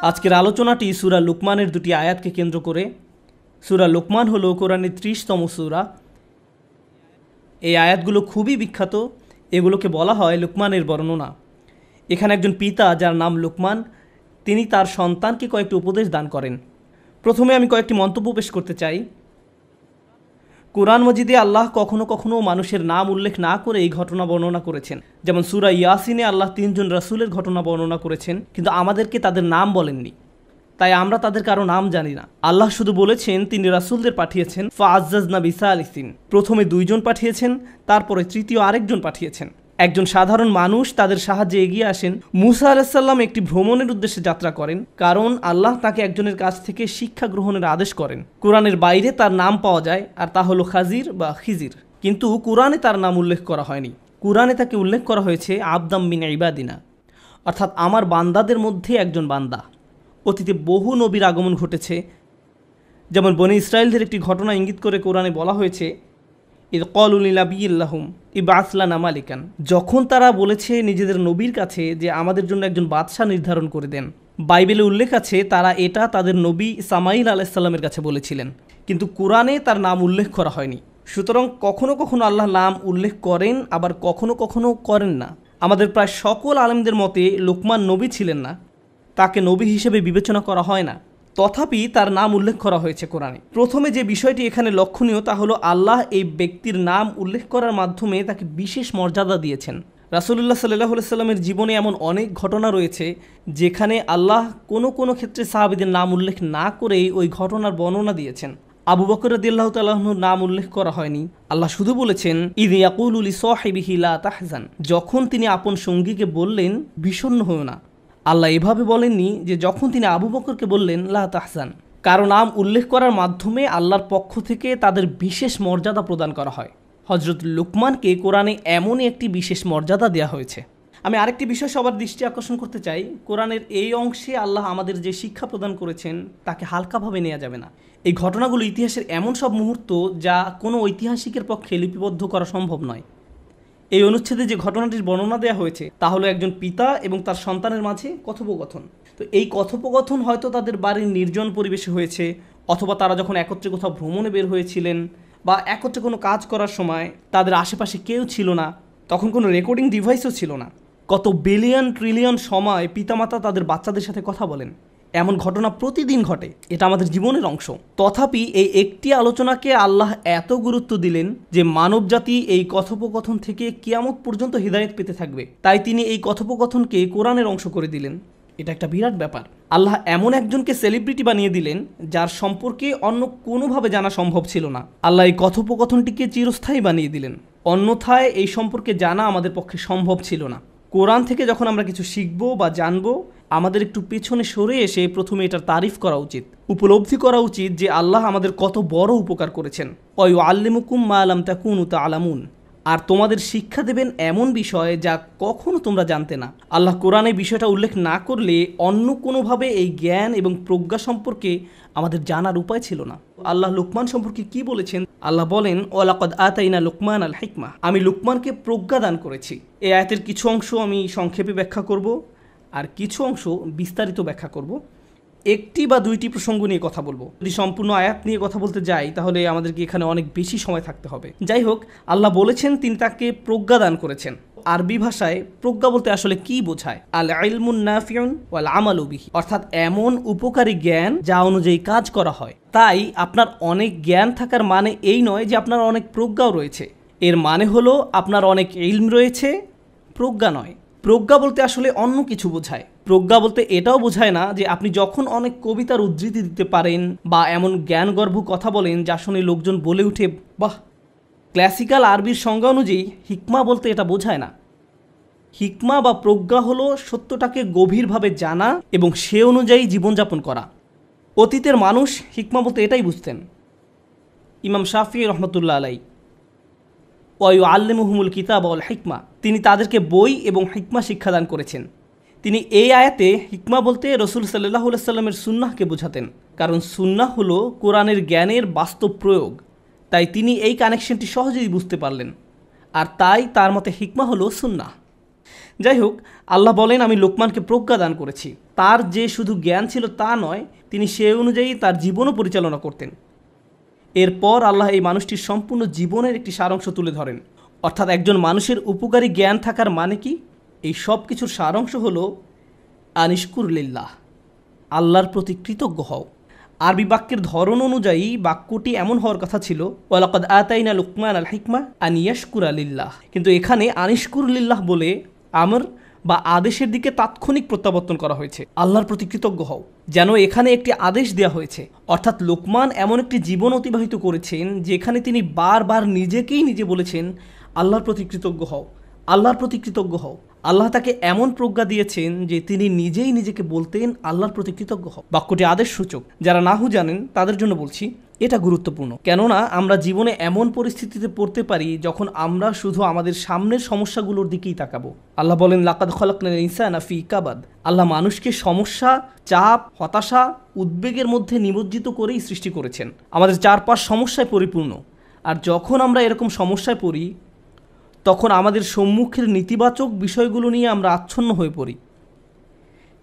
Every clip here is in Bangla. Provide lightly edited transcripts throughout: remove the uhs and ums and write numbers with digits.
আজকের আলোচনাটি সূরা লুকমানের দুটি আয়াতকে কেন্দ্র করে। সূরা লুকমান হলো কোরআনের 30তম সূরা। এই আয়াতগুলো খুবই বিখ্যাত, এগুলোকে বলা হয় লুকমানের বর্ণনা। এখানে একজন পিতা যার নাম লুকমান, তিনি তার সন্তানকে কয়েকটি উপদেশ দান করেন। প্রথমে আমি কয়েকটি মন্তব্য পেশ করতে চাই। কোরআন মজিদে আল্লাহ কখনো কখনো মানুষের নাম উল্লেখ না করে এই ঘটনা বর্ণনা করেছেন। যেমন সূরা ইয়াসিনে আল্লাহ 3 জন রাসূলের ঘটনা বর্ণনা করেছেন, কিন্তু আমাদেরকে তাদের নাম বলেননি, তাই আমরা তাদের কারো নাম জানি না। আল্লাহ শুধু বলেছেন তিনি রাসূলদের পাঠিয়েছেন ফাআজ্জাজনা বিসালিসিন, প্রথমে 2 জন পাঠিয়েছেন, তারপরে তৃতীয় আরেকজন পাঠিয়েছেন। একজন সাধারণ মানুষ তাদের সাহায্যে এগিয়ে আসেন। মূসা আলাইহিস সালাম একটি ভ্রমণের উদ্দেশ্যে যাত্রা করেন, কারণ আল্লাহ তাকে একজনের কাছ থেকে শিক্ষা গ্রহণের আদেশ করেন। কোরআনের বাইরে তার নাম পাওয়া যায়, আর তা হলো খাজির বা খিজির, কিন্তু কোরআনে তার নাম উল্লেখ করা হয়নি। কোরআনে তাকে উল্লেখ করা হয়েছে আবদাম মিন ইবাদিনা, অর্থাৎ আমার বান্দাদের মধ্যে একজন বান্দা। অতীতে বহু নবীর আগমন ঘটেছে, যেমন বনী ইসরায়েলদের একটি ঘটনা ইঙ্গিত করে কোরআনে বলা হয়েছে ইদ ক্বালু লিনাবিয়্যিল্লাহুম ইবআস লানা মালিকান, যখন তারা বলেছে নিজেদের নবীর কাছে যে আমাদের জন্য একজন বাদশা নির্ধারণ করে দেন। বাইবেলে উল্লেখ আছে তারা এটা তাদের নবী সামাইল আলাইহিস সালামের কাছে বলেছিলেন, কিন্তু কোরআনে তার নাম উল্লেখ করা হয়নি। সুতরাং কখনো কখনো আল্লাহ নাম উল্লেখ করেন, আবার কখনো কখনো করেন না। আমাদের প্রায় সকল আলেমদের মতে লুকমান নবী ছিলেন না, তাকে নবী হিসেবে বিবেচনা করা হয় না, তথাপি তার নাম উল্লেখ করা হয়েছে কোরআনে। প্রথমে যে বিষয়টি এখানে লক্ষণীয় তা হলো আল্লাহ এই ব্যক্তির নাম উল্লেখ করার মাধ্যমে তাকে বিশেষ মর্যাদা দিয়েছেন। রাসূলুল্লাহ সাল্লাল্লাহু আলাইহি সাল্লামের জীবনে এমন অনেক ঘটনা রয়েছে যেখানে আল্লাহ কোনো কোনো ক্ষেত্রে সাহাবীদের নাম উল্লেখ না করেই ওই ঘটনার বর্ণনা দিয়েছেন। আবু বকর রাদিয়াল্লাহু তাআলা আনহুর নাম উল্লেখ করা হয়নি, আল্লাহ শুধু বলেছেন ইয ইয়াকুলু লিসাহিবিহি লা তাহজান, যখন তিনি আপন সঙ্গীকে বললেন বিষণ্ণ হয়ো না। আল্লাহ এভাবে বলেননি যে যখন তিনি আবু বকরকে বললেন লা তাহজান। কারো নাম উল্লেখ করার মাধ্যমে আল্লাহর পক্ষ থেকে তাদের বিশেষ মর্যাদা প্রদান করা হয়। হযরত লুকমানকে কোরআনে এমনই একটি বিশেষ মর্যাদা দেওয়া হয়েছে। আমি আরেকটি বিষয় সবার দৃষ্টি আকর্ষণ করতে চাই। কোরআনের এই অংশে আল্লাহ আমাদের যে শিক্ষা প্রদান করেছেন তাকে হালকাভাবে নেওয়া যাবে না। এই ঘটনাগুলো ইতিহাসের এমন সব মুহূর্ত যা কোনো ঐতিহাসিকের পক্ষে লিপিবদ্ধ করা সম্ভব নয়। এই অনুচ্ছেদে যে ঘটনাটির বর্ণনা দেওয়া হয়েছে তা হলো একজন পিতা এবং তার সন্তানের মাঝে কথোপকথন। তো এই কথোপকথন হয়তো তাদের বাড়ির নির্জন পরিবেশে হয়েছে, অথবা তারা যখন একত্রে কোথাও ভ্রমণে বের হয়েছিলেন, বা একত্রে কোনো কাজ করার সময় তাদের আশেপাশে কেউ ছিল না, তখন কোনো রেকর্ডিং ডিভাইসও ছিল না। কত বিলিয়ন ট্রিলিয়ন সময় পিতামাতা তাদের বাচ্চাদের সাথে কথা বলেন, এমন ঘটনা প্রতিদিন ঘটে। এটা আমাদের জীবনের অংশ। তথাপি এই একটি আলোচনাকে আল্লাহ এত গুরুত্ব দিলেন যে মানবজাতি এই কথোপকথন থেকে কিয়ামত পর্যন্ত হিদায়াত পেতে থাকবে। তাই তিনি এই কথোপকথনকে কোরআনের অংশ করে দিলেন। এটা একটা বিরাট ব্যাপার। আল্লাহ এমন একজনকে সেলিব্রিটি বানিয়ে দিলেন যার সম্পর্কে অন্য কোনোভাবে জানা সম্ভব ছিল না। আল্লাহ এই কথোপকথনটিকে চিরস্থায়ী বানিয়ে দিলেন, অন্যথায় এই সম্পর্কে জানা আমাদের পক্ষে সম্ভব ছিল না। কোরআন থেকে যখন আমরা কিছু শিখবো বা জানবো, আমাদের একটু পেছনে সরে এসে প্রথমে এটার তারিফ করা উচিত, উপলব্ধি করা উচিত যে আল্লাহ আমাদের কত বড় উপকার করেছেন। ওয়ায়ুআল্লিমুকুম মা লাম তাকুনু তা'লামুন, আর তোমাদের শিক্ষা দেবেন এমন বিষয় যা কখনো তোমরা জানতে না। আল্লাহ কোরআনে বিষয়টা উল্লেখ না করলে অন্য কোনোভাবে এই জ্ঞান এবং প্রজ্ঞা সম্পর্কে আমাদের জানার উপায় ছিল না। আল্লাহ লুকমান সম্পর্কে কি বলেছেন? আল্লাহ বলেন ওয়ালাকাদ আতাইনা লুকমান আল হিকমা, আমি লুকমানকে প্রজ্ঞা দান করেছি। এই আয়াতের কিছু অংশ আমি সংক্ষেপে ব্যাখ্যা করব, আর কিছু অংশ বিস্তারিত ব্যাখ্যা করব। একটি বা দুইটি প্রসঙ্গ নিয়ে কথা বলবো। যদি সম্পূর্ণ আয়াত নিয়ে কথা বলতে যাই তাহলে আমাদেরকে এখানে অনেক বেশি সময় থাকতে হবে। যাই হোক, আল্লাহ বলেছেন তিনি তাকে প্রজ্ঞা দান করেছেন। আরবি ভাষায় প্রজ্ঞা বলতে আসলে কি বোঝায়? আল ইলমুন নাফিউন ওয়াল আমালু বিহি, অর্থাৎ এমন উপকারী জ্ঞান যা অনুযায়ী কাজ করা হয়। তাই আপনার অনেক জ্ঞান থাকার মানে এই নয় যে আপনার অনেক প্রজ্ঞাও রয়েছে। এর মানে হলো আপনার অনেক ইলম রয়েছে, প্রজ্ঞা নয়। প্রজ্ঞা বলতে আসলে অন্য কিছু বোঝায়। প্রজ্ঞা বলতে এটাও বোঝায় না যে আপনি যখন অনেক কবিতার উদ্ধৃতি দিতে পারেন বা এমন জ্ঞানগর্ভ কথা বলেন যা শুনে লোকজন বলে উঠে বাহ। ক্লাসিক্যাল আরবির সংজ্ঞা অনুযায়ী হিকমা বলতে এটা বোঝায় না। হিকমা বা প্রজ্ঞা হলো সত্যটাকে গভীরভাবে জানা এবং সে অনুযায়ী জীবনযাপন করা। অতীতের মানুষ হিকমা বলতে এটাই বুঝতেন। ইমাম শাফিঈ রাহমাতুল্লাহ আলাইহি ওয়ায়ুআল্লিমুহুমুল কিতাব ওয়াল হিকমা, তিনি তাদেরকে বই এবং হিকমা শিক্ষাদান করেছেন। তিনি এই আয়াতে হিকমা বলতে রাসূল সাল্লাল্লাহু আলাইহি সাল্লামের সুন্নাহকে বোঝাতেন, কারণ সুন্নাহ হলো কোরআনের জ্ঞানের বাস্তব প্রয়োগ। তাই তিনি এই কানেকশনটি সহজেই বুঝতে পারলেন, আর তাই তার মতে হিকমা হলো সুন্নাহ। যাই হোক, আল্লাহ বলেন আমি লোকমানকে প্রজ্ঞা দান করেছি। তার যে শুধু জ্ঞান ছিল তা নয়, তিনি সে অনুযায়ী তার জীবনও পরিচালনা করতেন। এরপর আল্লাহ এই মানুষটির সম্পূর্ণ জীবনের একটি সারাংশ তুলে ধরেন। অর্থাৎ একজন মানুষের উপকারী জ্ঞান থাকার মানে কি? এই সব কিছুর সারাংশ হলো আনিশকুর লিল্লাহ, আল্লাহর প্রতি কৃতজ্ঞ হও। আরবি বাক্যের ধরন অনুযায়ী বাক্যটি এমন হওয়ার কথা ছিল ওয়ালাকাদ আতাইনা লুকমান আল হিকমা আন ইয়াশকুরা লিল্লাহ, কিন্তু এখানে আনিশকুর লিল্লাহ বলে আমর বা আদেশের দিকে তাৎক্ষণিক প্রত্যাবর্তন করা হয়েছে, আল্লাহর প্রতি কৃতজ্ঞ হও। যেন এখানে একটি আদেশ দেওয়া হয়েছে। অর্থাৎ লোকমান এমন একটি জীবন অতিবাহিত করেছেন যেখানে তিনি বারবার নিজেকেই নিজে বলেছেন আল্লাহর প্রতি কৃতজ্ঞ হও, আল্লাহর প্রতি কৃতজ্ঞ হও। আল্লাহ তাকে এমন প্রজ্ঞা দিয়েছেন যে তিনি নিজেই নিজেকে বলতেন আল্লাহর প্রতি কৃতজ্ঞ হও। বাক্যটি আদেশ সূচক। যারা নাহু জানেন তাদের জন্য বলছি, এটা গুরুত্বপূর্ণ। কেননা আমরা জীবনে এমন পরিস্থিতিতে পড়তে পারি যখন আমরা শুধু আমাদের সামনের সমস্যাগুলোর দিকেই তাকাবো। আল্লাহ বলেন লাকাদ খলাকনাল ইনসানা ফি কাবাদ। আল্লাহ মানুষকে সমস্যা, চাপ, হতাশা, উদ্বেগের মধ্যে নিমজ্জিত করেই সৃষ্টি করেছেন। আমাদের চারপাশ সমস্যায় পরিপূর্ণ। আর যখন আমরা এরকম সমস্যায় পড়ি তখন আমাদের সম্মুখের নেতিবাচক বিষয়গুলো নিয়ে আমরা আচ্ছন্ন হয়ে পড়ি।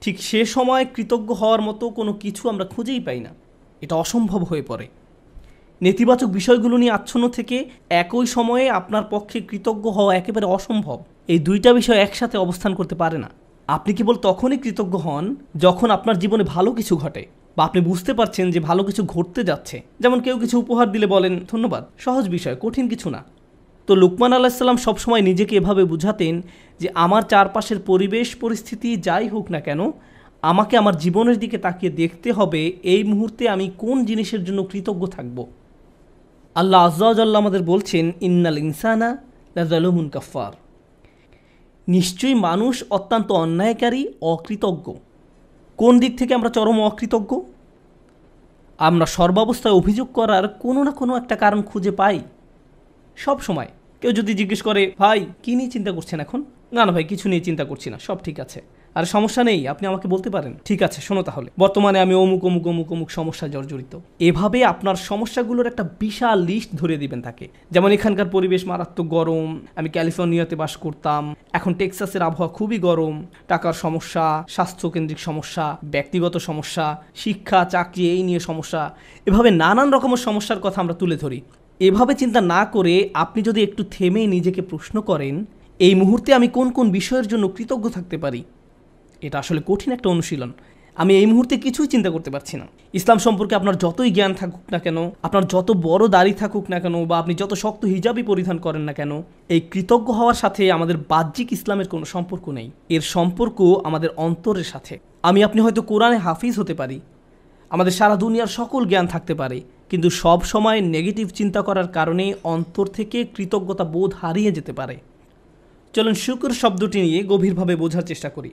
ঠিক সে সময় কৃতজ্ঞ হওয়ার মতো কোনো কিছু আমরা খুঁজেই পাই না, এটা অসম্ভব হয়ে পড়ে। নেতিবাচক বিষয়গুলো নিয়ে আচ্ছন্ন থেকে একই সময়ে আপনার পক্ষে কৃতজ্ঞ হওয়া একেবারে অসম্ভব। এই দুইটা বিষয় একসাথে অবস্থান করতে পারে না। আপনি কেবল তখনই কৃতজ্ঞ হন যখন আপনার জীবনে ভালো কিছু ঘটে বা আপনি বুঝতে পারছেন যে ভালো কিছু ঘটতে যাচ্ছে। যেমন কেউ কিছু উপহার দিলে বলেন ধন্যবাদ, সহজ বিষয়, কঠিন কিছু না। তো লুকমান আলাইহিস সালাম সবসময় নিজেকে এভাবে বুঝাতেন যে আমার চারপাশের পরিবেশ পরিস্থিতি যাই হোক না কেন, আমাকে আমার জীবনের দিকে তাকিয়ে দেখতে হবে এই মুহূর্তে আমি কোন জিনিসের জন্য কৃতজ্ঞ থাকব। আল্লাহ আজ্জা ওয়া জাল্লা আমাদের বলছেন ইন্নাল ইনসানা লাযালুমুন কাফফার, নিশ্চয়ই মানুষ অত্যন্ত অন্যায়কারী, অকৃতজ্ঞ। কোন দিক থেকে আমরা চরম অকৃতজ্ঞ? আমরা সর্বাবস্থায় অভিযোগ করার কোনো না কোনো একটা কারণ খুঁজে পাই সব সময়। কেউ যদি জিজ্ঞেস করে ভাই কী নিয়ে চিন্তা করছেন এখন? না না ভাই কিছু নিয়ে চিন্তা করছি না, সব ঠিক আছে। আর সমস্যা নেই, আপনি আমাকে বলতে পারেন। ঠিক আছে শোনো তাহলে, বর্তমানে আমি অমুক অমুক অমুক অমুক সমস্যায় জর্জরিত। এভাবে আপনার সমস্যাগুলোর একটা বিশাল লিস্ট ধরিয়ে দিবেন তাকে। যেমন এখানকার পরিবেশ মারাত্মক গরম, আমি ক্যালিফোর্নিয়াতে বাস করতাম, এখন টেক্সাসের আবহাওয়া খুবই গরম, টাকার সমস্যা, স্বাস্থ্যকেন্দ্রিক সমস্যা, ব্যক্তিগত সমস্যা, শিক্ষা চাকরি এই নিয়ে সমস্যা, এভাবে নানান রকমের সমস্যার কথা আমরা তুলে ধরি। এভাবে চিন্তা না করে আপনি যদি একটু থেমে নিজেকে প্রশ্ন করেন এই মুহূর্তে আমি কোন কোন বিষয়ের জন্য কৃতজ্ঞ থাকতে পারি, এটা আসলে কঠিন একটা অনুশীলন। আমি এই মুহূর্তে কিছুই চিন্তা করতে পারছি না। ইসলাম সম্পর্কে আপনার যতই জ্ঞান থাকুক না কেন, আপনার যত বড় দাড়ি থাকুক না কেন, বা আপনি যত শক্ত হিজাবই পরিধান করেন না কেন, এই কৃতজ্ঞ হওয়ার সাথে আমাদের বাহ্যিক ইসলামের কোনো সম্পর্ক নেই। এর সম্পর্ক আমাদের অন্তরের সাথে। আপনি হয়তো কোরআনে হাফিজ হতে পারি, আমাদের সারা দুনিয়ার সকল জ্ঞান থাকতে পারে, কিন্তু সব সময় নেগেটিভ চিন্তা করার কারণে অন্তর থেকে কৃতজ্ঞতা বোধ হারিয়ে যেতে পারে। চলুন শুকর শব্দটি নিয়ে গভীরভাবে বোঝার চেষ্টা করি।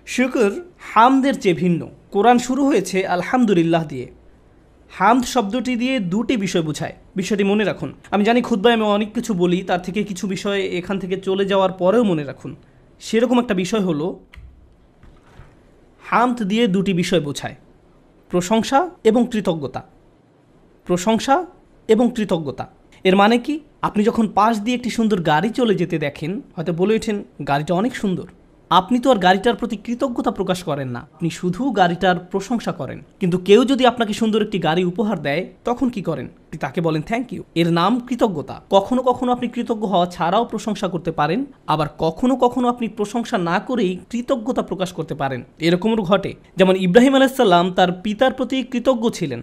শুকর হামদের চেয়ে ভিন্ন। কোরআন শুরু হয়েছে আলহামদুলিল্লাহ দিয়ে। হামদ শব্দটি দিয়ে দুটি বিষয় বোঝায়, বিষয়টি মনে রাখুন। আমি জানি খুতবায় আমি অনেক কিছু বলি, তার থেকে কিছু বিষয় এখান থেকে চলে যাওয়ার পরেও মনে রাখুন। সেরকম একটা বিষয় হলো হামদ দিয়ে দুটি বিষয় বোঝায়, প্রশংসা এবং কৃতজ্ঞতা। প্রশংসা এবং কৃতজ্ঞতা এর মানে কি? আপনি যখন পাশ দিয়ে একটি সুন্দর গাড়ি চলে যেতে দেখেন, হয়তো বলে ওঠেন গাড়িটা অনেক সুন্দর। আপনি তো আর গাড়িটার প্রতি কৃতজ্ঞতা প্রকাশ করেন না, আপনি শুধু গাড়িটার প্রশংসা করেন। কিন্তু কেউ যদি আপনাকে সুন্দর একটি গাড়ি উপহার দেয় তখন কি করেন? তাকে বলেন থ্যাংক ইউ। এর নাম কৃতজ্ঞতা। কখনো কখনো আপনি কৃতজ্ঞ হওয়া ছাড়াও প্রশংসা করতে পারেন, আবার কখনো কখনো আপনি প্রশংসা না করেই কৃতজ্ঞতা প্রকাশ করতে পারেন। এরকমও ঘটে। যেমন ইব্রাহিম আলাইহিস সালাম তার পিতার প্রতি কৃতজ্ঞ ছিলেন,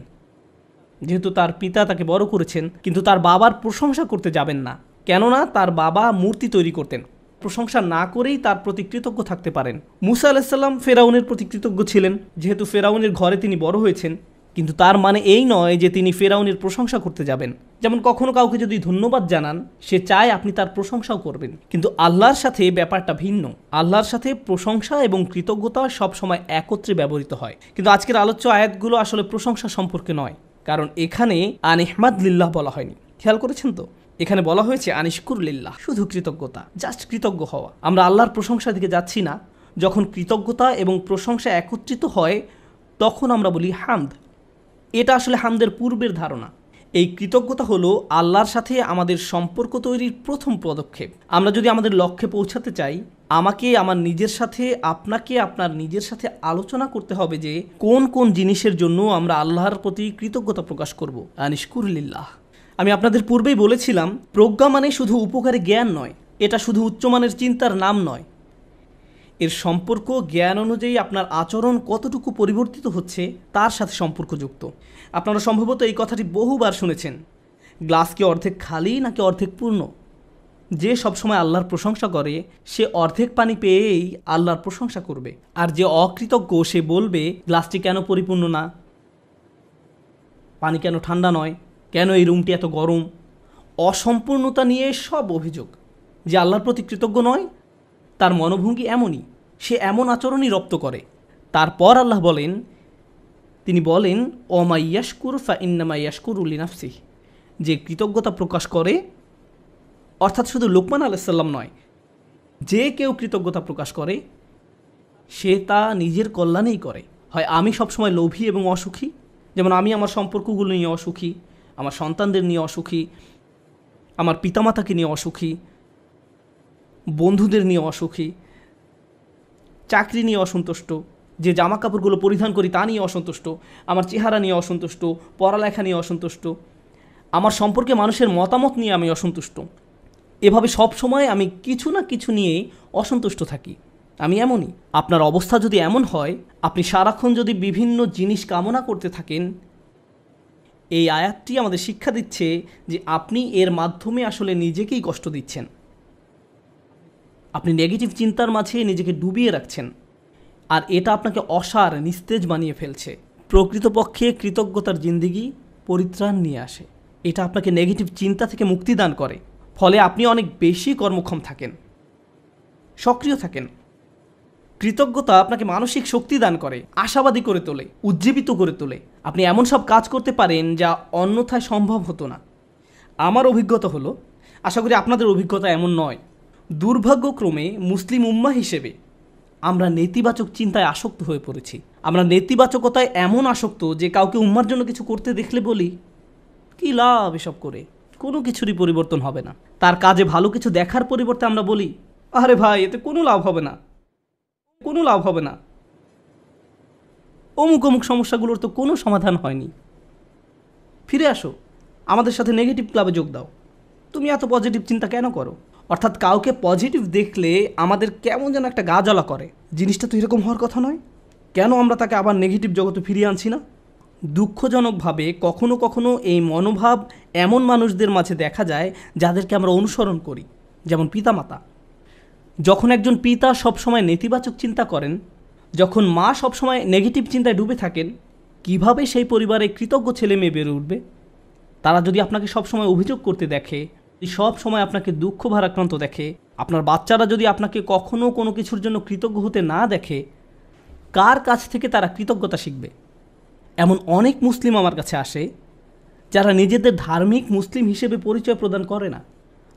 যেহেতু তার পিতা তাকে বড় করেছেন, কিন্তু তার বাবার প্রশংসা করতে যাবেন না, কেননা তার বাবা মূর্তি তৈরি করতেন। প্রশংসা না করেই তার প্রতি কৃতজ্ঞ থাকতে পারেন। মুসা আলাইহিস সালাম ফেরাউনের প্রতি কৃতজ্ঞ ছিলেন, যেহেতু ফেরাউনের ঘরে তিনি বড় হয়েছেন, কিন্তু তার মানে এই নয় যে তিনি ফেরাউনের প্রশংসা করতে যাবেন। যেমন কখনো কাউকে যদি ধন্যবাদ জানান, সে চায় আপনি তার প্রশংসাও করবেন, কিন্তু আল্লাহর সাথে ব্যাপারটা ভিন্ন। আল্লাহর সাথে প্রশংসা এবং কৃতজ্ঞতা সবসময় একত্রে ব্যবহৃত হয়। কিন্তু আজকের আলোচ্য আয়াতগুলো আসলে প্রশংসা সম্পর্কে নয়, কারণ এখানে আনিহমাদ লিল্লাহ বলা হয়নি। খেয়াল করেছেন তো? এখানে বলা হয়েছে আনিশকুর লিল্লাহ, শুধু কৃতজ্ঞতা, জাস্ট কৃতজ্ঞ হওয়া। আমরা আল্লাহর প্রশংসার দিকে যাচ্ছি না। যখন কৃতজ্ঞতা এবং প্রশংসা একত্রিত হয় তখন আমরা বলি হামদ। এটা আসলে হামদের পূর্বের ধারণা। এই কৃতজ্ঞতা হলো আল্লাহর সাথে আমাদের সম্পর্ক তৈরির প্রথম পদক্ষেপ। আমরা যদি আমাদের লক্ষ্যে পৌঁছাতে চাই, আমাকে আমার নিজের সাথে, আপনাকে আপনার নিজের সাথে আলোচনা করতে হবে যে কোন কোন জিনিসের জন্য আমরা আল্লাহর প্রতি কৃতজ্ঞতা প্রকাশ করব। আনিশকুরলিল্লাহ। আমি আপনাদের পূর্বেই বলেছিলাম, প্রজ্ঞা মানে শুধু উপকারী জ্ঞান নয়, এটা শুধু উচ্চমানের চিন্তার নাম নয়। এর সম্পর্ক জ্ঞান অনুযায়ী আপনার আচরণ কতটুকু পরিবর্তিত হচ্ছে তার সাথে সম্পর্কযুক্ত। আপনারা সম্ভবত এই কথাটি বহুবার শুনেছেন, গ্লাস কি অর্ধেক খালি নাকি অর্ধেক পূর্ণ? যে সবসময় আল্লাহর প্রশংসা করে সে অর্ধেক পানি পেয়েই আল্লাহর প্রশংসা করবে, আর যে অকৃতজ্ঞ সে বলবে গ্লাসটি কেন পরিপূর্ণ না, পানি কেন ঠান্ডা নয়, কেন এই রুমটি এত গরম। অসম্পূর্ণতা নিয়ে সব অভিযোগ। যে আল্লাহর প্রতি কৃতজ্ঞ নয় তার মনোভঙ্গি এমনই, সে এমন আচরণই রপ্ত করে। তারপর আল্লাহ বলেন, তিনি বলেন ওমা ইয়াশকুর ফা ইন্নামা ইয়াশকুরু লিনাফসিহি, যে কৃতজ্ঞতা প্রকাশ করে, অর্থাৎ শুধু লোকমান আলাইহিস সালাম নয়, যে কেউ কৃতজ্ঞতা প্রকাশ করে সে তা নিজের কল্যাণেই করে। হয় আমি সবসময় লোভী এবং অসুখী, যেমন আমি আমার সম্পর্কগুলো নিয়ে অসুখী, আমার সন্তানদের নিয়ে অসুখী, আমার পিতামাতাকে নিয়ে অসুখী, বন্ধুদের নিয়ে অসুখী, চাকরি নিয়ে অসন্তুষ্ট, যে জামা কাপড়গুলো পরিধান করি তা নিয়ে অসন্তুষ্ট, আমার চেহারা নিয়ে অসন্তুষ্ট, পড়ালেখা নিয়ে অসন্তুষ্ট, আমার সম্পর্কে মানুষের মতামত নিয়ে আমি অসন্তুষ্ট। এভাবে সব সময় আমি কিছু না কিছু নিয়ে অসন্তুষ্ট থাকি। আমি এমনই। আপনার অবস্থা যদি এমন হয়, আপনি সারাক্ষণ যদি বিভিন্ন জিনিস কামনা করতে থাকেন, এই আয়াতটি আমাদের শিক্ষা দিচ্ছে যে আপনি এর মাধ্যমে আসলে নিজেকেই কষ্ট দিচ্ছেন। আপনি নেগেটিভ চিন্তার মাঝে নিজেকে ডুবিয়ে রাখছেন, আর এটা আপনাকে অসার, নিস্তেজ বানিয়ে ফেলছে। প্রকৃতপক্ষে কৃতজ্ঞতার জিন্দেগি পরিত্রাণ নিয়ে আসে। এটা আপনাকে নেগেটিভ চিন্তা থেকে মুক্তি দান করে, ফলে আপনি অনেক বেশি কর্মক্ষম থাকেন, সক্রিয় থাকেন। কৃতজ্ঞতা আপনাকে মানসিক শক্তি দান করে, আশাবাদী করে তোলে, উজ্জীবিত করে তোলে। আপনি এমন সব কাজ করতে পারেন যা অন্যথায় সম্ভব হতো না। আমার অভিজ্ঞতা হলো, আশা করি আপনাদের অভিজ্ঞতা এমন নয়, দুর্ভাগ্যক্রমে মুসলিম উম্মাহ হিসেবে আমরা নেতিবাচক চিন্তায় আসক্ত হয়ে পড়েছি। আমরা নেতিবাচকতায় এমন আসক্ত যে কাউকে উম্মার জন্য কিছু করতে দেখলে বলি, কী লাভ এসব করে, কোনো কিছুরই পরিবর্তন হবে না। তার কাজে ভালো কিছু দেখার পরিবর্তে আমরা বলি, আরে ভাই এতে কোনো লাভ হবে না, কোনো লাভ হবে না, অমুক অমুক সমস্যাগুলোর তো কোনো সমাধান হয়নি। ফিরে আসো, আমাদের সাথে নেগেটিভ ক্লাবে যোগ দাও, তুমি এত পজিটিভ চিন্তা কেন করো? অর্থাৎ কাউকে পজিটিভ দেখলে আমাদের কেমন যেন একটা গা জ্বালা করে। জিনিসটা তো এরকম হওয়ার কথা নয়, কেন আমরা তাকে আবার নেগেটিভ জগতে ফিরিয়ে আনছি না? দুঃখজনকভাবে কখনো কখনো এই মনোভাব এমন মানুষদের মাঝে দেখা যায় যাদেরকে আমরা অনুসরণ করি, যেমন পিতামাতা। যখন একজন পিতা সবসময় নেতিবাচক চিন্তা করেন, যখন মা সবসময় নেগেটিভ চিন্তায় ডুবে থাকেন, কিভাবে সেই পরিবারে কৃতজ্ঞ ছেলে মেয়ে বেড়ে উঠবে? তারা যদি আপনাকে সবসময় অভিযোগ করতে দেখে, সব সময় আপনাকে দুঃখ ভারাক্রান্ত দেখে, আপনার বাচ্চারা যদি আপনাকে কখনো কোনো কিছুর জন্য কৃতজ্ঞ হতে না দেখে, কার কাছ থেকে তারা কৃতজ্ঞতা শিখবে? এমন অনেক মুসলিম আমার কাছে আসে যারা নিজেদের ধার্মিক মুসলিম হিসেবে পরিচয় প্রদান করে না।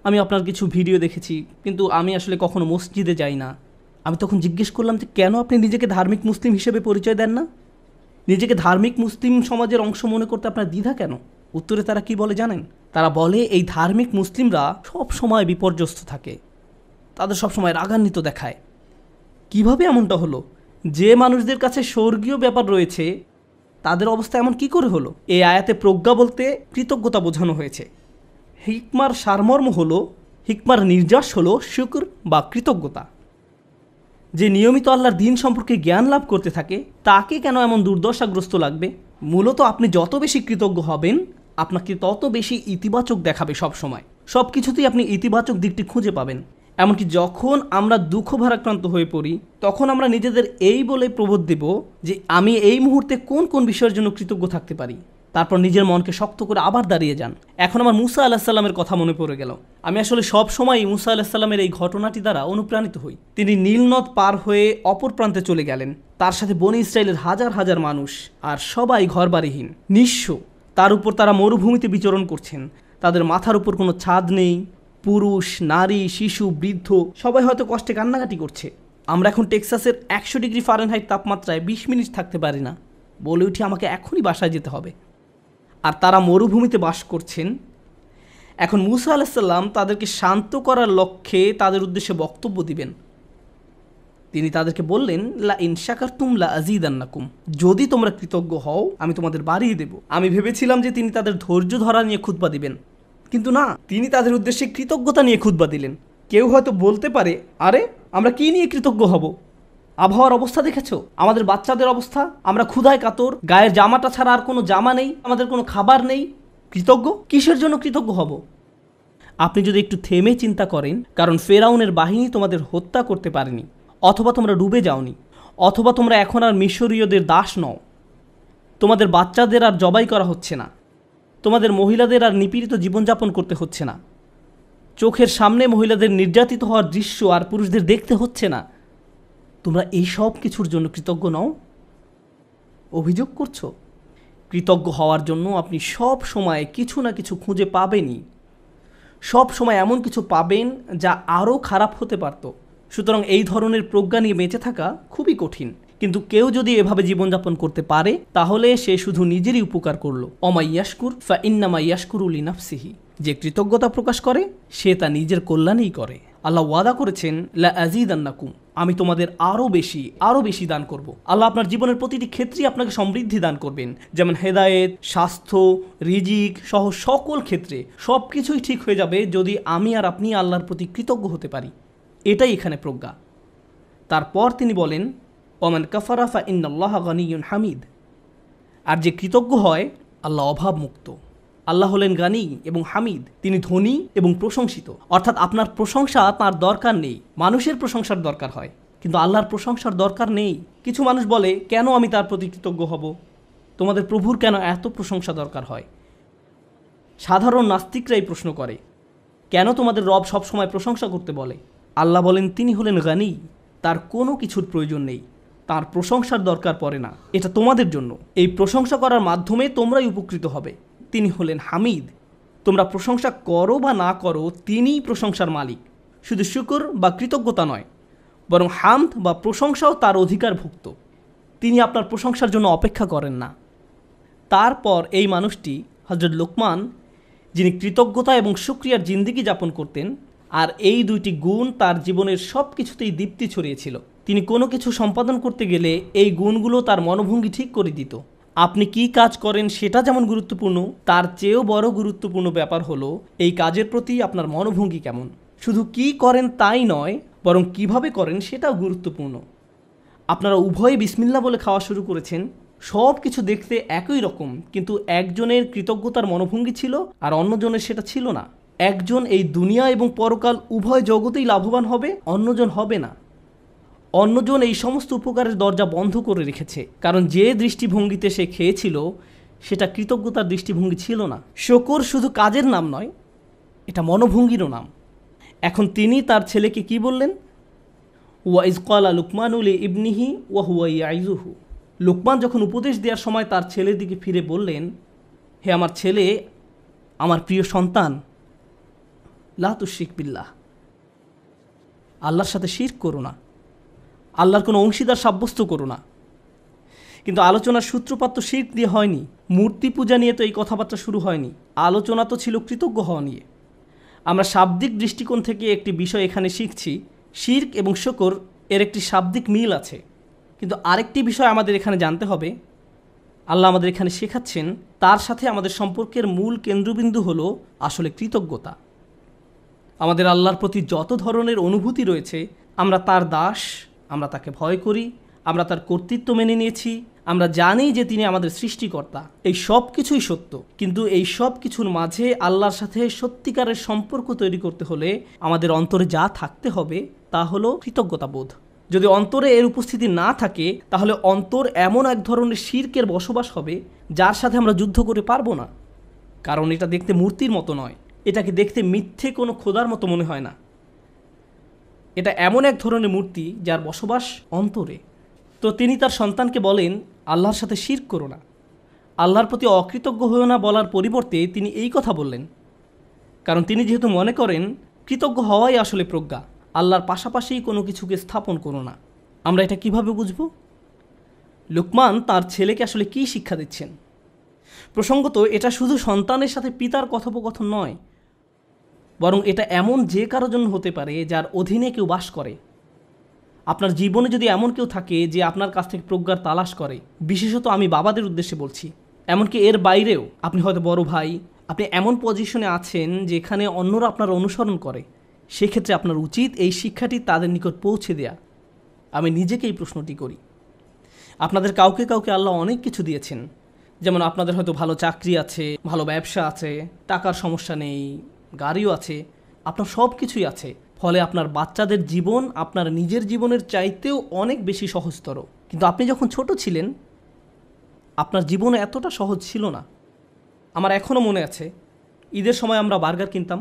আমি আপনার কিছু ভিডিও দেখেছি, কিন্তু আমি আসলে কখনো মসজিদে যাই না। আমি তখন জিজ্ঞেস করলাম যে কেন আপনি নিজেকে ধার্মিক মুসলিম হিসেবে পরিচয় দেন না? নিজেকে ধার্মিক মুসলিম সমাজের অংশ মনে করতে আপনার দ্বিধা কেন? উত্তরে তারা কি বলে জানেন? তারা বলে এই ধার্মিক মুসলিমরা সব সময় বিপর্যস্ত থাকে, তাদের সবসময় রাগান্বিত দেখায়। কিভাবে এমনটা হলো? যে মানুষদের কাছে স্বর্গীয় ব্যাপার রয়েছে তাদের অবস্থা এমন কি করে হলো? এই আয়াতে প্রজ্ঞা বলতে কৃতজ্ঞতা বোঝানো হয়েছে। হিকমার সারমর্ম হলো, হিকমার নির্যাস হলো শুকর বা কৃতজ্ঞতা। যে নিয়মিত আল্লাহর দিন সম্পর্কে জ্ঞান লাভ করতে থাকে তাকে কেন এমন দুর্দশাগ্রস্ত লাগবে? মূলত আপনি যত বেশি কৃতজ্ঞ হবেন আপনাকে তত বেশি ইতিবাচক দেখাবে। সব সময় সব কিছুতেই আপনি ইতিবাচক দিকটি খুঁজে পাবেন। এমনকি যখন আমরা দুঃখ ভারাক্রান্ত হয়ে পড়ি তখন আমরা নিজেদের এই বলে প্রবোধ দেব যে আমি এই মুহূর্তে কোন কোন বিষয়ের জন্য কৃতজ্ঞ থাকতে পারি। তারপর নিজের মনকে শক্ত করে আবার দাঁড়িয়ে যান। এখন আমার মুসা আলাইহিস সালামের কথা মনে পড়ে গেল। আমি আসলে সব সময় মুসা আলাইহিস সালামের এই ঘটনাটি দ্বারা অনুপ্রাণিত হই। তিনি নীল নদ পার হয়ে অপর প্রান্তে চলে গেলেন। তার সাথে বনি ইসরায়েলের হাজার হাজার মানুষ, আর সবাই ঘরবাড়িহীন, নিঃস্ব। তার উপর তারা মরুভূমিতে বিচরণ করছেন। তাদের মাথার উপর কোনো ছাদ নেই। পুরুষ, নারী, শিশু, বৃদ্ধ সবাই হয়তো কষ্টে কান্নাকাটি করছে। আমরা এখন টেক্সাসের 100 ডিগ্রি ফারেনহাইট তাপমাত্রায় 20 মিনিট থাকতে পারি না, বলে উঠি আমাকে এখনই বাসায় যেতে হবে। আর তারা মরুভূমিতে বাস করছেন। এখন মূসা আলাইহিস সালাম তাদেরকে শান্ত করার লক্ষ্যে তাদের উদ্দেশ্যে বক্তব্য দিবেন। তিনি তাদেরকে বললেন, লা ইন শাকারতুম লা আযীদান্নাকুম, যদি তোমরা কৃতজ্ঞ হও আমি তোমাদের বাড়িয়ে দেব। আমি ভেবেছিলাম যে তিনি তাদের ধৈর্য ধরা নিয়ে খুতবা দিবেন, কিন্তু না, তিনি তাদের উদ্দেশ্যে কৃতজ্ঞতা নিয়ে খুতবা দিলেন। কেউ হয়তো বলতে পারে, আরে আমরা কি নিয়ে কৃতজ্ঞ হব? আবহাওয়ার অবস্থা দেখেছো, আমাদের বাচ্চাদের অবস্থা, আমরা ক্ষুধায় কাতর, গায়ের জামাটা ছাড়া আর কোনো জামা নেই, আমাদের কোনো খাবার নেই, কৃতজ্ঞ কিসের জন্য কৃতজ্ঞ হব? আপনি যদি একটু থেমে চিন্তা করেন, কারণ ফেরাউনের বাহিনী তোমাদের হত্যা করতে পারেনি, অথবা তোমরা ডুবে যাওনি, অথবা তোমরা এখন আর মিশরীয়দের দাস নও, তোমাদের বাচ্চাদের আর জবাই করা হচ্ছে না, তোমাদের মহিলাদের আর নিপীড়িত জীবনযাপন করতে হচ্ছে না, চোখের সামনে মহিলাদের নির্যাতিত হওয়ার দৃশ্য আর পুরুষদের দেখতে হচ্ছে না, তোমরা এই সব কিছুর জন্য কৃতজ্ঞ নও? অভিযোগ করছো? কৃতজ্ঞ হওয়ার জন্য আপনি সব সময় কিছু না কিছু খুঁজে পাবেনই। সব সময় এমন কিছু পাবেন যা আরও খারাপ হতে পারত। সুতরাং এই ধরনের প্রজ্ঞা নিয়ে বেঁচে থাকা খুবই কঠিন। কিন্তু কেউ যদি এভাবে জীবনযাপন করতে পারে তাহলে সে শুধু নিজেরই উপকার করলো। অমাইয়াশকুর ফা ইন্নামা ইয়াশকুরু লিনাফসিহি, যে কৃতজ্ঞতা প্রকাশ করে সে তা নিজের কল্যাণেই করে। আল্লাহ ওয়াদা করেছেন, লা আযীদান্নাকুম, আমি তোমাদের আরও বেশি দান করব। আল্লাহ আপনার জীবনের প্রতিটি ক্ষেত্রেই আপনাকে সমৃদ্ধি দান করবেন, যেমন হেদায়েত, স্বাস্থ্য, রিজিক সহ সকল ক্ষেত্রে সব কিছুই ঠিক হয়ে যাবে যদি আমি আর আপনি আল্লাহর প্রতি কৃতজ্ঞ হতে পারি। এটাই এখানে প্রজ্ঞা। তারপর তিনি বলেন, ওমান কাফারা ফা ইন্নাল্লাহা গানিয়্যুন হামিদ, আর যে কৃতজ্ঞ হয় আল্লাহ অভাবমুক্ত। আল্লাহ হলেন গানি এবং হামিদ, তিনি ধনী এবং প্রশংসিত। অর্থাৎ আপনার প্রশংসা তার দরকার নেই, মানুষের প্রশংসার দরকার হয়, কিন্তু আল্লাহর প্রশংসার দরকার নেই। কিছু মানুষ বলে, কেন আমি তার প্রতি কৃতজ্ঞ হব? তোমাদের প্রভুর কেন এত প্রশংসা দরকার হয়? সাধারণ নাস্তিকরাই প্রশ্ন করে, কেন তোমাদের রব সবসময় প্রশংসা করতে বলে? আল্লাহ বলেন, তিনি হলেন গানি, তার কোনো কিছুর প্রয়োজন নেই, তার প্রশংসার দরকার পড়ে না। এটা তোমাদের জন্য, এই প্রশংসা করার মাধ্যমে তোমরাই উপকৃত হবে। তিনি হলেন হামিদ, তোমরা প্রশংসা করো বা না করো তিনিই প্রশংসার মালিক। শুধু শুকর বা কৃতজ্ঞতা নয়, বরং হামদ বা প্রশংসাও তার অধিকারভুক্ত। তিনি আপনার প্রশংসার জন্য অপেক্ষা করেন না। তারপর এই মানুষটি হযরত লোকমান, যিনি কৃতজ্ঞতা এবং শুকরিয়ার জিন্দেগি যাপন করতেন, আর এই দুইটি গুণ তার জীবনের সব কিছুতেই দীপ্তি ছড়িয়েছিল। তিনি কোনো কিছু সম্পাদন করতে গেলে এই গুণগুলো তার মনোভঙ্গি ঠিক করে দিত। আপনি কি কাজ করেন সেটা যেমন গুরুত্বপূর্ণ, তার চেয়েও বড় গুরুত্বপূর্ণ ব্যাপার হলো এই কাজের প্রতি আপনার মনোভঙ্গি কেমন। শুধু কি করেন তাই নয়, বরং কিভাবে করেন সেটাও গুরুত্বপূর্ণ। আপনারা উভয়ে বিসমিল্লাহ বলে খাওয়া শুরু করেছেন, সব কিছু দেখতে একই রকম, কিন্তু একজনের কৃতজ্ঞতার মনোভঙ্গি ছিল আর অন্যজনের সেটা ছিল না। একজন এই দুনিয়া এবং পরকাল উভয় জগতেই লাভবান হবে, অন্যজন হবে না। অন্যজন এই সমস্ত উপকারের দরজা বন্ধ করে রেখেছে, কারণ যে দৃষ্টিভঙ্গিতে সে খেয়েছিল সেটা কৃতজ্ঞতার দৃষ্টিভঙ্গি ছিল না। শুকর শুধু কাজের নাম নয়, এটা মনোভঙ্গিরও নাম। এখন তিনি তার ছেলেকে কি বললেন? ওয়াইজ ক্বালা লুকমানু লিইবনিহি ওয়া হুয়া ইয়াইযুহু। লোকমান যখন উপদেশ দেওয়ার সময় তার ছেলের দিকে ফিরে বললেন, হে আমার ছেলে, আমার প্রিয় সন্তান, লা তুশরিক বিল্লাহ, আল্লাহর সাথে শিরক করো না, আল্লাহর কোনো অংশীদার সাব্যস্ত করো না। কিন্তু আলোচনার সূত্রপাত তো শিরক দিয়ে হয়নি, মূর্তি পূজা নিয়ে তো এই কথাবার্তা শুরু হয়নি। আলোচনা তো ছিল কৃতজ্ঞ হওয়া নিয়ে। আমরা শাব্দিক দৃষ্টিকোণ থেকে একটি বিষয় এখানে শিখছি, শিরক এবং শুকর এর একটি শাব্দিক মিল আছে। কিন্তু আরেকটি বিষয় আমাদের এখানে জানতে হবে, আল্লাহ আমাদের এখানে শেখাচ্ছেন তার সাথে আমাদের সম্পর্কের মূল কেন্দ্রবিন্দু হলো আসলে কৃতজ্ঞতা। আমাদের আল্লাহর প্রতি যত ধরনের অনুভূতি রয়েছে, আমরা তার দাস, আমরা তাকে ভয় করি, আমরা তার কর্তৃত্ব মেনে নিয়েছি, আমরা জানি যে তিনি আমাদের সৃষ্টিকর্তা, এই সব কিছুই সত্য। কিন্তু এই সব কিছুর মাঝে আল্লাহর সাথে সত্যিকারের সম্পর্ক তৈরি করতে হলে আমাদের অন্তরে যা থাকতে হবে তা হলো কৃতজ্ঞতাবোধ। যদি অন্তরে এর উপস্থিতি না থাকে তাহলে অন্তর এমন এক ধরনের শিরকের বসবাস হবে যার সাথে আমরা যুদ্ধ করে পারবো না। কারণ এটা দেখতে মূর্তির মতো নয়, এটাকে দেখতে মিথ্যে কোনো খোদার মতো মনে হয় না। এটা এমন এক ধরনের মূর্তি যার বসবাস অন্তরে। তো তিনি তার সন্তানকে বলেন, আল্লাহর সাথে শিরক করো না, আল্লাহর প্রতি অকৃতজ্ঞ হয়েও না বলার পরিবর্তে তিনি এই কথা বললেন, কারণ তিনি যেহেতু মনে করেন কৃতজ্ঞ হওয়াই আসলে প্রজ্ঞা, আল্লাহর পাশাপাশি কোনো কিছুকে স্থাপন করো না। আমরা এটা কিভাবে বুঝব? লুকমান তার ছেলেকে আসলে কি শিক্ষা দিচ্ছেন? প্রসঙ্গত এটা শুধু সন্তানের সাথে পিতার কথোপকথন নয়, বরং এটা এমন যে কারোর জন্য হতে পারে যার অধীনে কেউ বাস করে। আপনার জীবনে যদি এমন কেউ থাকে যে আপনার কাছ থেকে প্রজ্ঞার তালাশ করে, বিশেষত আমি বাবাদের উদ্দেশ্যে বলছি, এমনকি এর বাইরেও আপনি হয়তো বড় ভাই, আপনি এমন পজিশনে আছেন যেখানে অন্যরা আপনার অনুসরণ করে, সেক্ষেত্রে আপনার উচিত এই শিক্ষাটি তাদের নিকট পৌঁছে দেয়া। আমি নিজেকে এই প্রশ্নটি করি। আপনাদের কাউকে কাউকে আল্লাহ অনেক কিছু দিয়েছেন, যেমন আপনাদের হয়তো ভালো চাকরি আছে, ভালো ব্যবসা আছে, টাকার সমস্যা নেই, গাড়িও আছে, আপনার সব কিছুই আছে। ফলে আপনার বাচ্চাদের জীবন আপনার নিজের জীবনের চাইতেও অনেক বেশি সহজতর। কিন্তু আপনি যখন ছোট ছিলেন, আপনার জীবন এতটা সহজ ছিল না। আমার এখনও মনে আছে, ঈদের সময় আমরা বার্গার কিনতাম।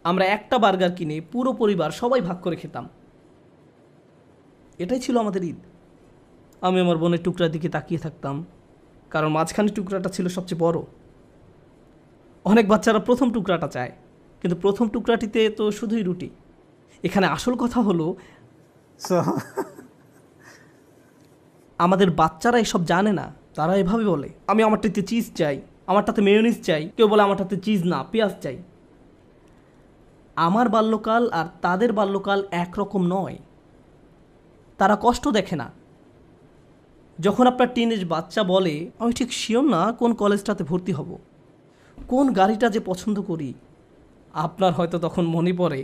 আমরা একটা বার্গার কিনে পুরো পরিবার সবাই ভাগ করে খেতাম। এটাই ছিল আমাদের ঈদ। আমি আমার বোনের টুকরার দিকে তাকিয়ে থাকতাম, কারণ মাঝখানের টুকরাটা ছিল সবচেয়ে বড়। অনেক বাচ্চারা প্রথম টুকরাটা চায়, কিন্তু প্রথম টুকরাটিতে তো শুধুই রুটি। এখানে আসল কথা হলো আমাদের বাচ্চারা এসব জানে না। তারা এভাবে বলে, আমি আমারটাতে চিজ চাই, আমারটাতে মেয়োনিজ চাই, কেউ বলে আমারটাতে চিজ না পেঁয়াজ চাই। আমার বাল্যকাল আর তাদের বাল্যকাল একরকম নয়। তারা কষ্ট দেখে না। যখন আপনার টিনেজ বাচ্চা বলে, আমি ঠিক শিওর না কোন কলেজটাতে ভর্তি হব, কোন গাড়িটা যে পছন্দ করি, আপনার হয়তো তখন মনে পড়ে,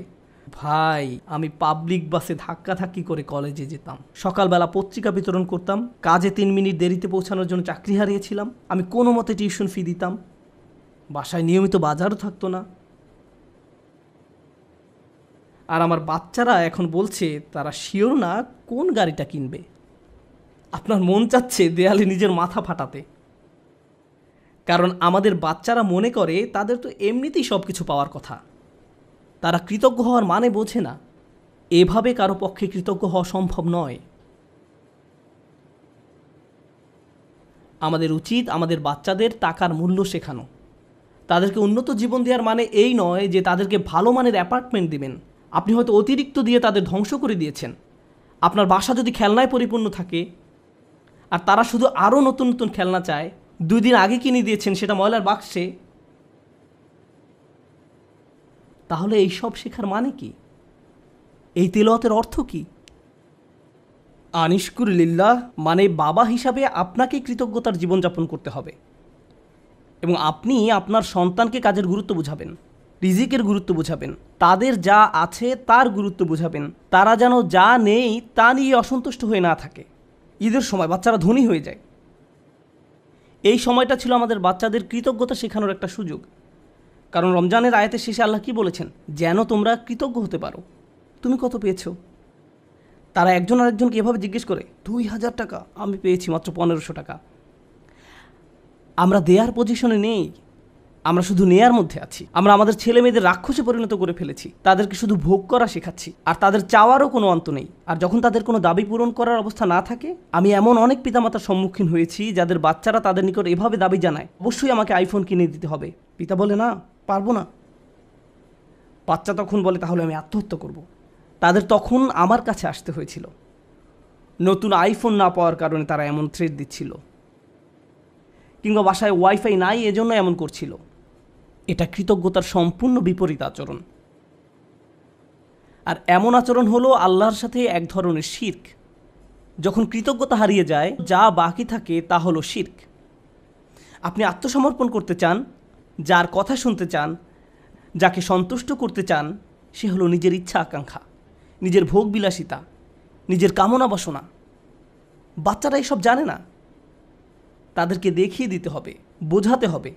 ভাই আমি পাবলিক বাসে ধাক্কাধাক্কি করে কলেজে যেতাম, সকালবেলা পত্রিকা বিতরণ করতাম, কাজে 3 মিনিট দেরিতে পৌঁছানোর জন্য চাকরি হারিয়েছিলাম, আমি কোনো মতে টিউশন ফি দিতাম, বাসায় নিয়মিত বাজারও থাকতো না। আর আমার বাচ্চারা এখন বলছে তারা শিওর না কোন গাড়িটা কিনবে। আপনার মন চাচ্ছে দেয়ালে নিজের মাথা ফাটাতে, কারণ আমাদের বাচ্চারা মনে করে তাদের তো এমনিতেই সব কিছু পাওয়ার কথা। তারা কৃতজ্ঞ হওয়ার মানে বোঝে না। এভাবে কারো পক্ষে কৃতজ্ঞ হওয়া সম্ভব নয়। আমাদের উচিত আমাদের বাচ্চাদের টাকার মূল্য শেখানো। তাদেরকে উন্নত জীবন দেওয়ার মানে এই নয় যে তাদেরকে ভালো মানের অ্যাপার্টমেন্ট দিবেন। আপনি হয়তো অতিরিক্ত দিয়ে তাদের ধ্বংস করে দিয়েছেন। আপনার বাসা যদি খেলনায় পরিপূর্ণ থাকে আর তারা শুধু আরও নতুন নতুন খেলনা চায়, 2 দিন আগে কিনে দিয়েছেন সেটা ময়লার বাক্সে, তাহলে এই সব শেখার মানে কি? এই তিলাওয়াতের অর্থ কি? আনিশকুরিল্লাহ মানে বাবা হিসাবে আপনাকে কৃতজ্ঞতার জীবনযাপন করতে হবে, এবং আপনি আপনার সন্তানকে কাজের গুরুত্ব বোঝাবেন, রিজিকের গুরুত্ব বোঝাবেন, তাদের যা আছে তার গুরুত্ব বোঝাবেন। তারা যেন যা নেই তা নিয়ে অসন্তুষ্ট হয়ে না থাকে। ঈদের সময় বাচ্চারা ধনী হয়ে যায়। এই সময়টা ছিল আমাদের বাচ্চাদের কৃতজ্ঞতা শেখানোর একটা সুযোগ। কারণ রমজানের আয়াতের শেষে আল্লাহ কি বলেছেন? যেন তোমরা কৃতজ্ঞ হতে পারো। তুমি কত পেয়েছো? তারা একজন আরেকজনকে এভাবে জিজ্ঞেস করে, 2000 টাকা, আমি পেয়েছি মাত্র 1500 টাকা। আমরা দেয়ার পজিশনে নেই, আমরা শুধু নেয়ার মধ্যে আছি। আমরা আমাদের ছেলে মেয়েদের রাক্ষসে পরিণত করে ফেলেছি। তাদেরকে শুধু ভোগ করা শেখাচ্ছি, আর তাদের চাওয়ারও কোনো অন্ত নেই। আর যখন তাদের কোনো দাবি পূরণ করার অবস্থা না থাকে, আমি এমন অনেক পিতামাতার সম্মুখীন হয়েছি যাদের বাচ্চারা তাদের নিকট এভাবে দাবি জানায়, অবশ্যই আমাকে আইফোন কিনে দিতে হবে। পিতা বলে, না, পারবো না। বাচ্চা তখন বলে, তাহলে আমি আত্মহত্যা করব। তাদের তখন আমার কাছে আসতে হয়েছিল। নতুন আইফোন না পাওয়ার কারণে তারা এমন থ্রেট দিচ্ছিল, কিংবা বাসায় ওয়াইফাই নাই এজন্য এমন করছিল। এটা কৃতজ্ঞতার সম্পূর্ণ বিপরীত আচরণ। আর এমন আচরণ হলো আল্লাহর সাথে এক ধরনের শিরক। যখন কৃতজ্ঞতা হারিয়ে যায়, যা বাকি থাকে তা হলো শিরক। আপনি আত্মসমর্পণ করতে চান, যার কথা শুনতে চান, যাকে সন্তুষ্ট করতে চান, সে হলো নিজের ইচ্ছা আকাঙ্ক্ষা, নিজের ভোগ বিলাসিতা, নিজের কামনা বাসনা। বাচ্চারা এসব জানে না। তাদেরকে দেখিয়ে দিতে হবে, বোঝাতে হবে।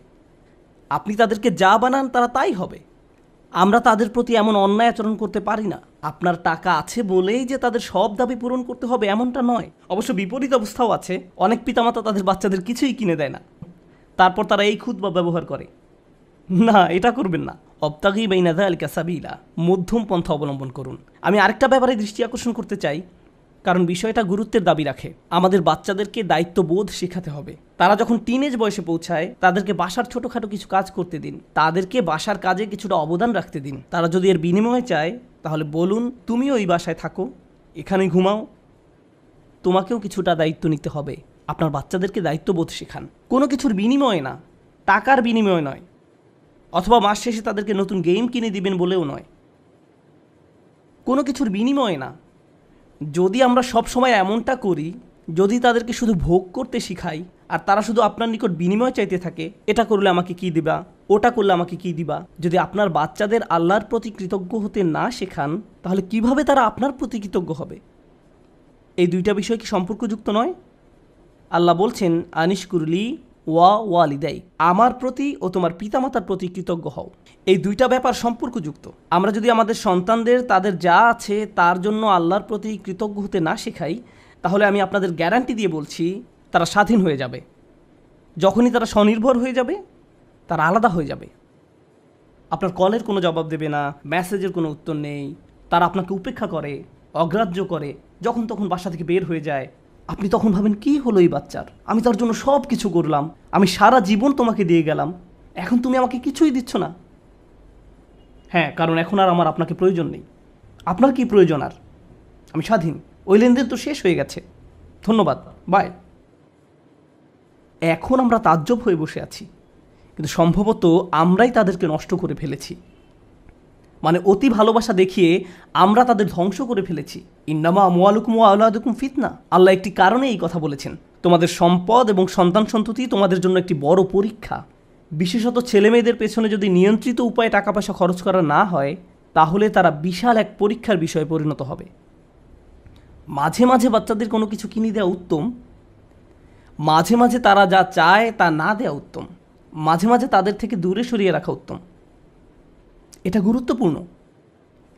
আপনি তাদেরকে যা বানান তারা তাই হবে। আমরা তাদের প্রতি এমন অন্যায় আচরণ করতে পারি না। আপনার টাকা আছে বলেই যে তাদের সব দাবি পূরণ করতে হবে এমনটা নয়। অবশ্য বিপরীত অবস্থাও আছে। অনেক পিতামাতা তাদের বাচ্চাদের কিছুই কিনে দেয় না, তারপর তারা এই খুতবা ব্যবহার করে। না, এটা করবেন না। অবতাগি বাইনা যালিকা সাবিলা, মধ্যম পন্থা অবলম্বন করুন। আমি আরেকটা ব্যাপারে দৃষ্টি আকর্ষণ করতে চাই, কারণ বিষয়টা গুরুত্বের দাবি রাখে। আমাদের বাচ্চাদেরকে দায়িত্ববোধ শেখাতে হবে। তারা যখন টিনেজ বয়সে পৌঁছায়, তাদেরকে বাসার ছোটোখাটো কিছু কাজ করতে দিন, তাদেরকে বাসার কাজে কিছুটা অবদান রাখতে দিন। তারা যদি এর বিনিময়ে চায়, তাহলে বলুন, তুমিও এই বাসায় থাকো, এখানে ঘুমাও, তোমাকেও কিছুটা দায়িত্ব নিতে হবে। আপনার বাচ্চাদেরকে দায়িত্ববোধ শেখান, কোনো কিছুর বিনিময়ে না, টাকার বিনিময়ে নয়, অথবা মাস শেষে তাদেরকে নতুন গেম কিনে দিবেন বলেও নয়, কোনো কিছুর বিনিময়ে না। যদি আমরা সব সময় এমনটা করি, যদি তাদেরকে শুধু ভোগ করতে শিখাই আর তারা শুধু আপনার নিকট বিনিময় চাইতে থাকে, এটা করলে আমাকে কি দিবা, ওটা করলে আমাকে কি দিবা, যদি আপনার বাচ্চাদের আল্লাহর প্রতি কৃতজ্ঞ হতে না শেখান, তাহলে কিভাবে তারা আপনার প্রতি কৃতজ্ঞ হবে? এই দুইটা বিষয় কি সম্পর্কযুক্ত নয়? আল্লাহ বলছেন, আনিশকুরলি ওয়া ওয়ালিদাই, আমার প্রতি ও তোমার পিতামাতার প্রতি কৃতজ্ঞ হও। এই দুইটা ব্যাপার সম্পর্কযুক্ত। আমরা যদি আমাদের সন্তানদের তাদের যা আছে তার জন্য আল্লাহর প্রতি কৃতজ্ঞ হতে না শেখাই, তাহলে আমি আপনাদের গ্যারান্টি দিয়ে বলছি তারা স্বাধীন হয়ে যাবে। যখনই তারা স্বনির্ভর হয়ে যাবে, তারা আলাদা হয়ে যাবে। আপনার কলের কোনো জবাব দেবে না, মেসেজের কোনো উত্তর নেই, তারা আপনাকে উপেক্ষা করে, অগ্রাহ্য করে, যখন তখন বাসা থেকে বের হয়ে যায়। আপনি তখন ভাবেন, কি হলো এই বাচ্চার? আমি তার জন্য সব কিছু করলাম, আমি সারা জীবন তোমাকে দিয়ে গেলাম, এখন তুমি আমাকে কিছুই দিচ্ছ না। হ্যাঁ, কারণ এখন আর আমার আপনাকে প্রয়োজন নেই। আপনার কি প্রয়োজন? আর আমি স্বাধীন, ওই লেনদেন তো শেষ হয়ে গেছে, ধন্যবাদ, বাই। এখন আমরা তাজ্জব হয়ে বসে আছি, কিন্তু সম্ভবত আমরাই তাদেরকে নষ্ট করে ফেলেছি। মানে অতি ভালোবাসা দেখিয়ে আমরা তাদের ধ্বংস করে ফেলেছি। ইন্নামা আমওয়ালুকুম ওয়া আওলাদুকুম ফিতনা, আল্লাহ একটি কারণে এই কথা বলেছেন। তোমাদের সম্পদ এবং সন্তান সন্ততি তোমাদের জন্য একটি বড় পরীক্ষা। বিশেষত ছেলেমেয়েদের পেছনে যদি নিয়ন্ত্রিত উপায়ে টাকা পয়সা খরচ করা না হয়, তাহলে তারা বিশাল এক পরীক্ষার বিষয়ে পরিণত হবে। মাঝে মাঝে বাচ্চাদের কোনো কিছু কিনে দেওয়া উত্তম, মাঝে মাঝে তারা যা চায় তা না দেওয়া উত্তম, মাঝে মাঝে তাদের থেকে দূরে সরিয়ে রাখা উত্তম। এটা গুরুত্বপূর্ণ।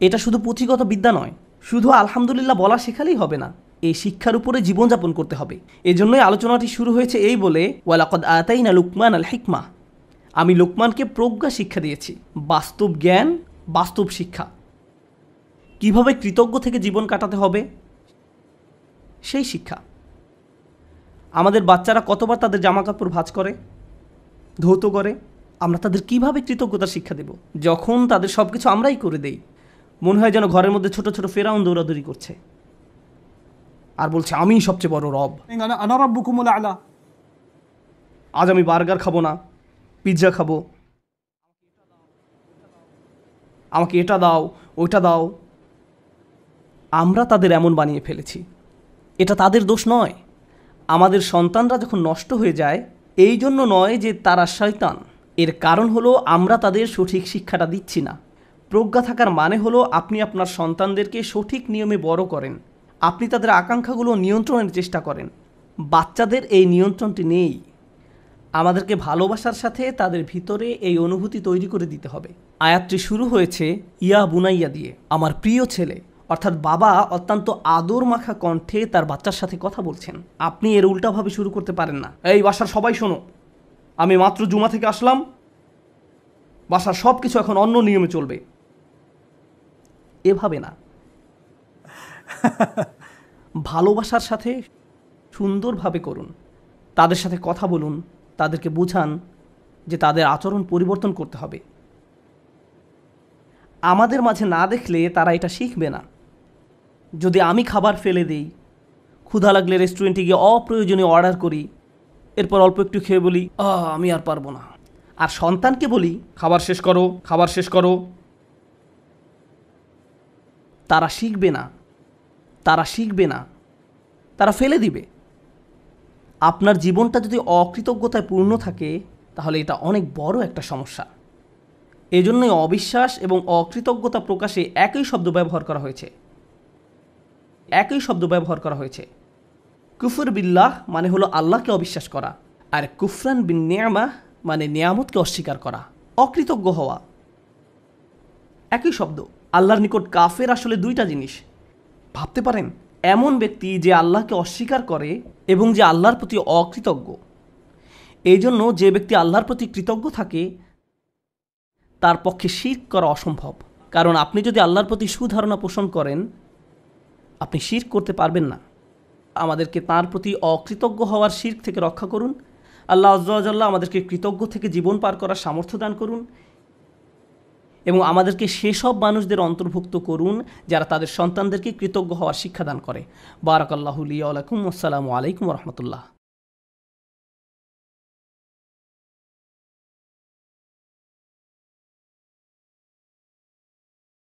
এটা শুধু পুঁথিগত বিদ্যা নয়, শুধু আলহামদুলিল্লাহ বলা শেখালেই হবে না, এই শিক্ষার উপরে জীবনযাপন করতে হবে। এজন্যই আলোচনাটি শুরু হয়েছে এই বলে, ওয়ালাকাদ আতাইনা লুকমান আল হিকমা, আমি লোকমানকে প্রজ্ঞা শিক্ষা দিয়েছি, বাস্তব জ্ঞান, বাস্তব শিক্ষা। কিভাবে কৃতজ্ঞ থেকে জীবন কাটাতে হবে সেই শিক্ষা। আমাদের বাচ্চারা কতবার তাদের জামাকাপড় ভাঁজ করে, ধৌত করে, আমরা তাদের কিভাবে কৃতজ্ঞতার শিক্ষা দেব যখন তাদের সব কিছু আমরাই করে দেই? মনে হয় যেন ঘরের মধ্যে ছোট ছোট ফেরাউন দৌড়াদৌড়ি করছে আর বলছে, আমিই সবচেয়ে বড় রব, আনা রাব্বুকুমুল আ'লা। আজ আমি বার্গার খাবো না, পিৎজা খাবো, আমাকে এটা দাও, ওইটা দাও। আমরা তাদের এমন বানিয়ে ফেলেছি। এটা তাদের দোষ নয়। আমাদের সন্তানরা যখন নষ্ট হয়ে যায়, এই জন্য নয় যে তারা শয়তান, এর কারণ হলো আমরা তাদের সঠিক শিক্ষাটা দিচ্ছি না। প্রজ্ঞা থাকার মানে হলো আপনি আপনার সন্তানদেরকে সঠিক নিয়মে বড় করেন, আপনি তাদের আকাঙ্ক্ষাগুলো নিয়ন্ত্রণের চেষ্টা করেন। বাচ্চাদের এই নিয়ন্ত্রণটি নেই। আমাদেরকে ভালোবাসার সাথে তাদের ভিতরে এই অনুভূতি তৈরি করে দিতে হবে। আয়াতটি শুরু হয়েছে ইয়া বুনাইয়া দিয়ে, আমার প্রিয় ছেলে, অর্থাৎ বাবা অত্যন্ত আদর মাখা কণ্ঠে তার বাচ্চার সাথে কথা বলছেন। আপনি এর উল্টাভাবে শুরু করতে পারেন না, এই বাসার সবাই শোনো, আমি মাত্র জুমা থেকে আসলাম, বাসার সব কিছু এখন অন্য নিয়মে চলবে। এভাবে না। ভালোবাসার সাথে সুন্দরভাবে করুন, তাদের সাথে কথা বলুন, তাদেরকে বুঝান যে তাদের আচরণ পরিবর্তন করতে হবে। আমাদের মাঝে না দেখলে তারা এটা শিখবে না। যদি আমি খাবার ফেলে দিই, ক্ষুধা লাগলে রেস্টুরেন্টে গিয়ে অপ্রয়োজনীয় অর্ডার করি, এরপর অল্প একটু খেয়ে বলি আমি আর পারবো না, আর সন্তানকে বলি খাবার শেষ করো, খাবার শেষ করো, তারা শিখবে না, তারা শিখবে না, তারা ফেলে দিবে। আপনার জীবনটা যদি অকৃতজ্ঞতায় পূর্ণ থাকে, তাহলে এটা অনেক বড় একটা সমস্যা। এজন্যই অবিশ্বাস এবং অকৃতজ্ঞতা প্রকাশে একই শব্দ ব্যবহার করা হয়েছে। একই শব্দ ব্যবহার করা হয়েছে। কুফর বিল্লাহ মানে হলো আল্লাহকে অবিশ্বাস করা, আর কুফরান বিন নিয়ামাহ মানে নিয়ামতকে অস্বীকার করা, অকৃতজ্ঞ হওয়া। একই শব্দ। আল্লাহর নিকট কাফের আসলে দুইটা জিনিস। ভাবতে পারেন, এমন ব্যক্তি যে আল্লাহকে অস্বীকার করে এবং যে আল্লাহর প্রতি অকৃতজ্ঞ। এই জন্য যে ব্যক্তি আল্লাহর প্রতি কৃতজ্ঞ থাকে, তার পক্ষে শিরক করা অসম্ভব। কারণ আপনি যদি আল্লাহর প্রতি সুধারণা পোষণ করেন, আপনি শিরক করতে পারবেন না। আমাদেরকে তার প্রতি অকৃতজ্ঞ হওয়ার শিরক থেকে রক্ষা করুন। আল্লাহ আযজা ওয়া জাল্লা আমাদেরকে কৃতজ্ঞ থেকে জীবন পার করার সামর্থ্য দান করুন এবং আমাদেরকে সেসব মানুষদের অন্তর্ভুক্ত করুন যারা তাদের সন্তানদেরকে কৃতজ্ঞ হওয়ার শিক্ষা দান করে। বারাকাল্লাহু লি ওয়া লাকুম। আসসালামু আলাইকুম ওয়া রাহমাতুল্লাহ।